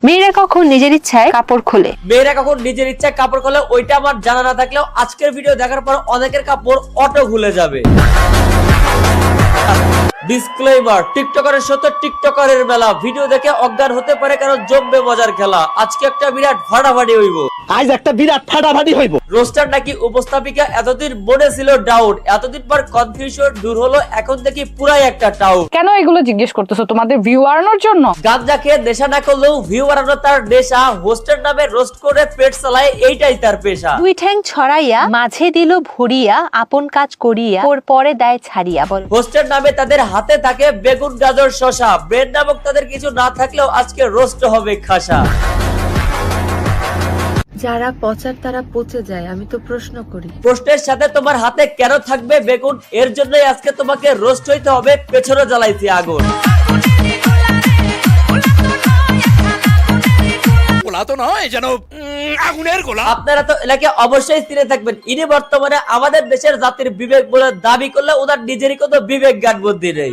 মেয়েরা কখন নিজের ইচ্ছায় কাপড় খোলে? মেয়েরা কখন নিজের ইচ্ছায় কাপড় খোলে ওইটা আমার জানা না থাকলেও আজকের ভিডিও দেখার পর অনেকের কাপড় অটো খুলে যাবে। ডিসক্লেইমার, টিকটকারের সাথে টিকটকারের মেলা, ভিডিও দেখে অজ্ঞান হতে পারে কারণ জমবে মজার খেলা। আজকে একটা বিরাট ফাটাফাটি হইব। আজ একটা বিরাট ফাটাফাটি হইব। রোস্টার নাকি উপস্থাপিকা এতদিন মনে ছিল ডাউট, এতদিন পর কনফিউশন দূর হলো, এখন দেখি পুরাই একটা টাউট। কেন এগুলো জিজ্ঞেস করতেছো? তোমাদের ভিউ বাড়ানোর জন্য? গাঁজা খেয়ে নেশা না করলেও ভিউ বাড়ানো তার নেশা, হোস্টের নামে রোস্ট করে পেট চালায়, এইটাই তার পেশা। দুই ঠ্যাং ছড়াইয়া মাঝে দিল ভরিয়া, আপন কাজ করিয়া ওর পরে দায় ছাড়িয়া। বল, হোস্টের নামে তাদের হাতে থাকে বেগুন গাজর শশা, ব্রেড নামক তাদের কিছু না থাকলেও আজকে রোস্ট হবে খাসা। যারা পচার তারা পচে যায়, আমি তো প্রশ্ন করি। প্রশ্নের সাথে তোমার হাতে কেন থাকবে বেগুন, এর জন্যই আজকে তোমাকে রোস্ট হইতে হবে, পেছনে জ্বালাইছি আগুন। আপনারা তো এলাকে অবশ্যই চিনে থাকবেন, ইনি বর্তমানে আমাদের দেশের জাতির বিবেক বলে দাবি করলে ওনার নিজেরই কোনো বিবেক জ্ঞান বুদ্ধি নেই।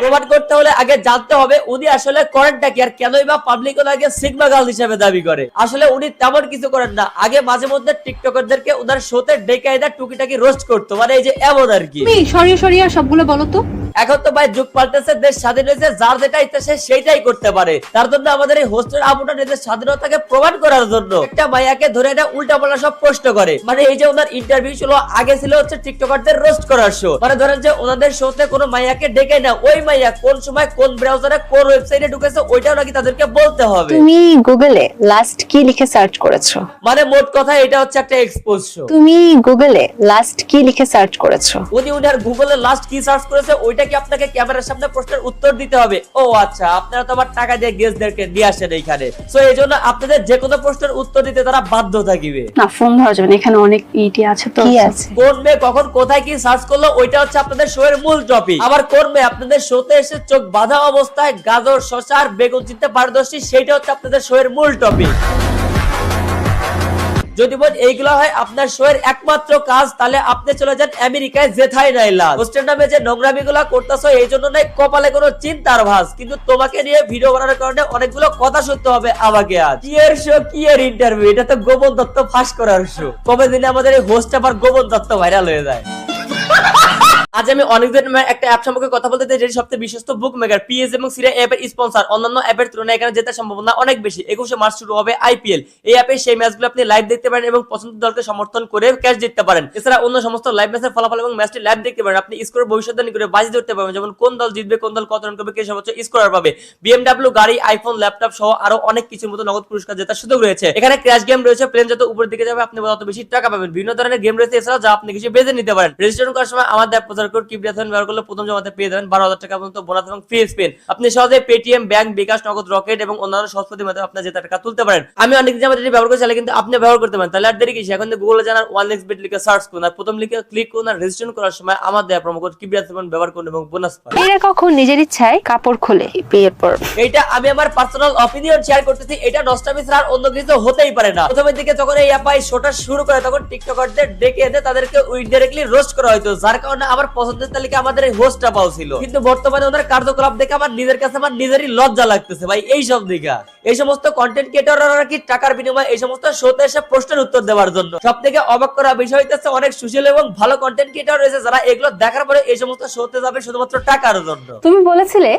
প্রমাণ করতে হলে আগে জানতে হবে উনি আসলে করেনটা কি, আর কেনই বা পাবলিক ওনাকে সিগমা গার্ল হিসেবে দাবি করে। আসলে উনি তেমন কিছু করেন না, আগে মাঝে মধ্যে টিকটকারদেরকে ওনার শোতে ডেকে এনে টুকিটাকি রোস্ট করতো, মানে এই যে এমন আর কি। তুমি সরিয়ে সরিয়ে সবগুলো বলো তো। এখন তো ভাই যুগ পাল্টেছে, দেশ স্বাধীন হয়েছে, যার যেটা ইচ্ছা সে সেইটাই করতে পারে। তার জন্য আমাদের এই হোস্টেল আপুটা নিজের স্বাধীনতাকে প্রমাণ করার জন্য একটা মাইয়াকে ধরে এটা উল্টা পাল্টা সব প্রশ্ন করে। মানে এই যে ওনার ইন্টারভিউ ছিল, আগে ছিল হচ্ছে টিকটকারদের রোস্ট করার শো। মানে ধরেন যে ওনাদের শোতে কোনো মাইয়াকে ডেকে না, ওই মাইয়া কোন সময় কোন ব্রাউজারে কোন ওয়েবসাইটে ঢুকেছে ওইটাও নাকি তাদেরকে বলতে হবে। তুমি গুগলে লাস্ট কি লিখে সার্চ করেছো? মানে মোট কথা এটা হচ্ছে একটা এক্সপোজ শো। তুমি গুগলে লাস্ট কি লিখে সার্চ করেছো? উনি উনার গুগলে লাস্ট কি সার্চ করেছে ওইটা কি আপনাকে ক্যামেরার সামনে প্রশ্নের উত্তর দিতে হবে? ও আচ্ছা, আপনারা তো আবার টাকা দিয়ে গেস্টদেরকে নিয়ে আসেন এইখানে, সো এই জন্য আপনাদের যে কোনো প্রশ্নের উত্তর দিতে তারা বাধ্য থাকবে। না, ফোন ধরা যাবে না, এখানে অনেক ইটি আছে। তো কি আছে? কোন মেয়ে কখন কোথায় কি সার্চ করলো ওইটা হচ্ছে আপনাদের শো এর মূল টপিক। আবার কোন মেয়ে আপনাদের শোতে এসে চোখ বাঁধা অবস্থায় গাজর শসা আর বেগুন চিনতে পারদর্শী, সেইটা হচ্ছে আপনাদের শো এর মূল টপিক। যদি বল এইগুলো হয় আপনার শো এর একমাত্র কাজ, তাহলে আপনি চলে যান আমেরিকায়, যেথায় নাই লাল। হোস্টেল নামে যে নোংরামি গুলা করতেছো এই জন্য নাই কপালে কোনো চিন্তার ভাঁজ, কিন্তু তোমাকে নিয়ে ভিডিও বানানোর কারণে অনেকগুলো কথা শুনতে হবে আমাকে। আজ কি এর শো, কি এর ইন্টারভিউ, এটা তো গোপন তথ্য ফাঁস করার শো। কবে দিনে আমাদের এই হোস্ট আবার গোপন তথ্য ভাইরাল হয়ে যায়। আজ আমি অনেকদিন একটা অ্যাপ সম্পর্কে কথা বলতে চাই, যেটি সবচেয়ে বিশ্বস্ত বুক মেকার, পিএস এবং সিরিয়া অ্যাপের স্পন্সর। অন্যান্য অ্যাপের তুলনায় এখানে জেতার সম্ভাবনা অনেক বেশি। 21 মার্চ শুরু হবে আইপিএল। এই অ্যাপে সেই ম্যাচগুলো আপনি লাইভ দেখতে পারেন এবং পছন্দের দলকে সমর্থন করে ক্যাশ জিততে পারেন। এছাড়া অন্য সমস্ত লাইভ ম্যাচের ফলাফল এবং ম্যাচটি লাইভ দেখতে পারেন। আপনি স্কোরের ভবিষ্যৎবাণী করে বাজি ধরতে পারবেন, যেমন কোন দল জিতবে, কোন দল কত রান করবে, কে সর্বোচ্চ স্কোরার পাবে। বিএমডব্লিউ গাড়ি, আইফোন, ল্যাপটপ সহ আরো অনেক কিছুর মতো নগদ পুরস্কার জেতার সুযোগ রয়েছে। এখানে ক্র্যাশ গেম রয়েছে, প্লেন যত উপরের দিকে যাবে আপনি তত বেশি টাকা পাবেন। বিভিন্ন ধরনের গেম রয়েছে এছাড়া, যা আপনি কিছু বেছে নিতে পারেন। রেজিস্ট্রেশন করার সময় আমাদের অ্যাপ প্রচার কোড কিবরিয়াথন ব্যবহার করলে প্রথম জমাতে পেয়ে যাবেন 12,000 টাকা পর্যন্ত বোনাস এবং ফ্রি স্পিন। আপনি সহজে পেটিএম, ব্যাংক, বিকাশ, নগদ, রকেট এবং অন্যান্য সহজ পদ্ধতির মাধ্যমে আপনি জেতা টাকা তুলতে পারেন। আমি অনেক জায়গায় এটি ব্যবহার করে চাইলে কিন্তু আপনি ব্যবহার করতে পারেন। তাহলে আর দেরি কিসে, এখন গুগলে জানার OneXBet লিখে সার্চ করুন আর প্রথম লিখে ক্লিক করুন আর রেজিস্ট্রেশন করার সময় আমাদের প্রোমো কোড কিবরিয়াথন ব্যবহার করুন এবং বোনাস পাবেন। মেয়েরা কখন নিজের ইচ্ছায় কাপড় খোলে? বিয়ের পর। এইটা আমি আমার পার্সোনাল অপিনিয়ন শেয়ার করতেছি, এটা নষ্টামি ছাড়া আর অন্য কিছু হতেই পারে না। প্রথমের দিকে যখন এই অ্যাপ শোটা শুরু করে তখন টিকটকারদের ডেকে এনে তাদেরকে ইনডাইরেক্টলি রোস্ট করা হয়তো, যার কারণে আমার পছন্দের তালিকা আমাদের এই হোস্টটা পাও ছিল। কিন্তু বর্তমানে ওদের কার্যকলাপ দেখে আমার নিজের কাছে আমার নিজেরই লজ্জা লাগতেছে ভাই। এই সব দিকে এই সমস্ত কন্টেন্ট ক্রিয়েটররা কি টাকার বিনিময়ে এই সমস্ত শোতে এসে প্রশ্নের উত্তর দেওয়ার জন্য। সবথেকে অবাক করা বিষয় হইতেছে অনেক সুশীল এবং ভালো কন্টেন্ট ক্রিয়েটর রয়েছে যারা এগুলো দেখার পরে এই সমস্ত শোতে যাবে শুধুমাত্র টাকার জন্য। তুমি বলেছিলে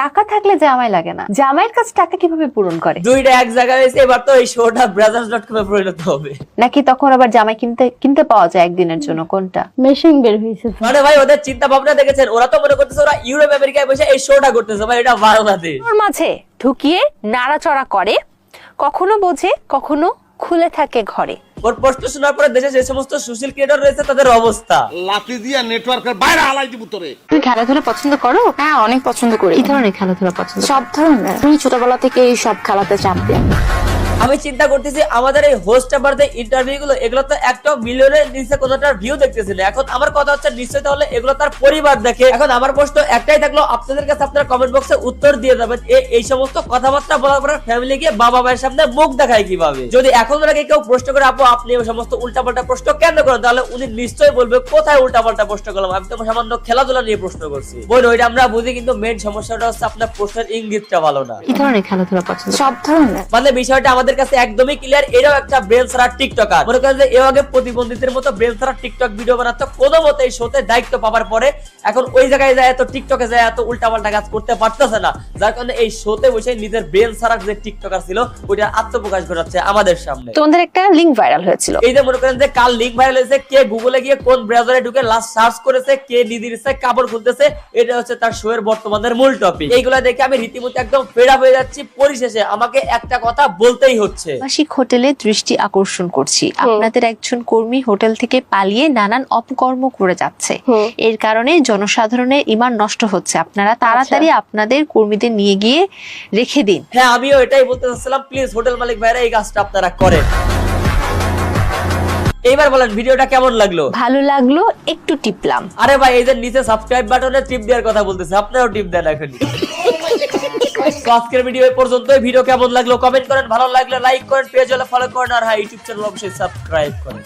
টাকা থাকলে জামাই লাগে না, জামাইয়ের কাছে টাকা কিভাবে পূরণ করে? দুইটা এক জায়গায় হয়েছে, এবার তো এই শোটা brothers.com এ পরিণত হবে নাকি তখন আবার জামাই কিনতে পাওয়া যায় একদিনের জন্য? কোনটা মেশিন বের হয়েছে? মানে ভাই ওদের চিন্তা ভাবনা দেখেছেন, ওরা তো মনে করতেছে ওরা ইউরোপ আমেরিকায় বসে এই শোটা করতেছে। ভাই এটা বাংলাদেশ। ওর মাঝে ঢুকিয়ে নাড়াচড়া করে, কখনো বোঝে কখনো খুলে থাকে ঘরে। ওর প্রশ্ন শোনার পরে দেশে যে সমস্ত সুশীল ক্রিয়েটর রয়েছে তাদের অবস্থা লাফি দিয়া নেটওয়ার্কের বাইরে হালাই দিব তোরে। তুমি খেলাধুলা পছন্দ করো? হ্যাঁ, অনেক পছন্দ করি। কি ধরনের খেলাধুলা পছন্দ? সব ধরনের। তুমি ছোটবেলা থেকে এই সব খেলাতে চ্যাম্পিয়ন। আমি চিন্তা করতেছি আমাদের এই হোস্ট আবারদের ইন্টারভিউ গুলো এগুলো তো একটা মিলিয়নের নিচে কোনোটার ভিউ দেখতেছি না। এখন আমার কথা হচ্ছে নিশ্চয়ই তাহলে এগুলো তার পরিবার দেখে। এখন আমার প্রশ্ন একটাই থাকলো, আপনাদের কাছে আপনারা কমেন্ট বক্সে উত্তর দিয়ে যাবেন এই সমস্ত কথাবার্তা বলার পর ফ্যামিলি গিয়ে বাবা মায়ের সামনে মুখ দেখায় কিভাবে? যদি এখন ওনাকে কেউ প্রশ্ন করে আপু আপনি এই সমস্ত উল্টাপাল্টা প্রশ্ন কেন করেন, তাহলে উনি নিশ্চয়ই বলবে কোথায় উল্টাপাল্টা প্রশ্ন করলাম, আমি তো সামান্য খেলাধুলা নিয়ে প্রশ্ন করছি। বই ওইটা আমরা বুঝি, কিন্তু মেইন সমস্যাটা হচ্ছে আপনার প্রশ্নের ইঙ্গিতটা ভালো না। কি ধরনের খেলাধুলা পছন্দ? সব ধরনের। মানে বিষয়টা আমাদের কাছে একদমই ক্লিয়ার, এরাও একটা ব্রেন ছাড়া টিকটকার। মনে করেন যে এও আগে প্রতিবন্ধীদের মতো ব্রেন ছাড়া টিকটক ভিডিও বানাতো, কোনো মতে এই শোতে দায়িত্ব পাওয়ার পরে এখন ওই জায়গায় যায় এত টিকটকে যায় এত উল্টাপাল্টা কাজ করতে পারতেছে না, যার কারণে এই শোতে বসে নিজের ব্রেন ছাড়া যে টিকটকার ছিল ওইটা আত্মপ্রকাশ ঘটাচ্ছে আমাদের সামনে। তোমাদের একটা লিংক ভাইরাল হয়েছিল, এই যে মনে করেন যে কাল লিংক ভাইরাল হয়েছে, কে গুগলে গিয়ে কোন ব্রাউজারে ঢুকে লাস্ট সার্চ করেছে, কে নিজের ইচ্ছায় কাপড় খুলতেছে, এটা হচ্ছে তার শো এর বর্তমানের মূল টপিক। এইগুলা দেখে আমি রীতিমতো একদম ফেড আপ হয়ে যাচ্ছি। পরিশেষে আমাকে একটা কথা বলতেই হচ্ছে, আবাসিক হোটেলে দৃষ্টি আকর্ষণ করছি, আপনাদের একজন কর্মী হোটেল থেকে পালিয়ে নানান অপকর্ম করে যাচ্ছে। এর কারণে জনসাধারণের ঈমান নষ্ট হচ্ছে। আপনারা তাড়াতাড়ি আপনাদের কর্মীদের নিয়ে গিয়ে রেখে দিন। হ্যাঁ আমিও এটাই বলতে চাচ্ছিলাম, প্লিজ হোটেল মালিক ভাইরা এই কাজটা আপনারা করেন। এইবার বলেন ভিডিওটা কেমন লাগলো? ভালো লাগলো, একটু টিপলাম। আরে ভাই এই যে নিচে সাবস্ক্রাইব বাটনে টিপ দেওয়ার কথা বলতেছে, আপনারাও টিপ দেন এখনই। তো আজকের ভিডিও এই পর্যন্তই। ভিডিও কেমন লাগলো কমেন্ট করেন, ভালো লাগলে লাইক করেন, পেজ হলে ফলো করেন, আর হ্যাঁ ইউটিউব চ্যানেল অবশ্যই সাবস্ক্রাইব করেন।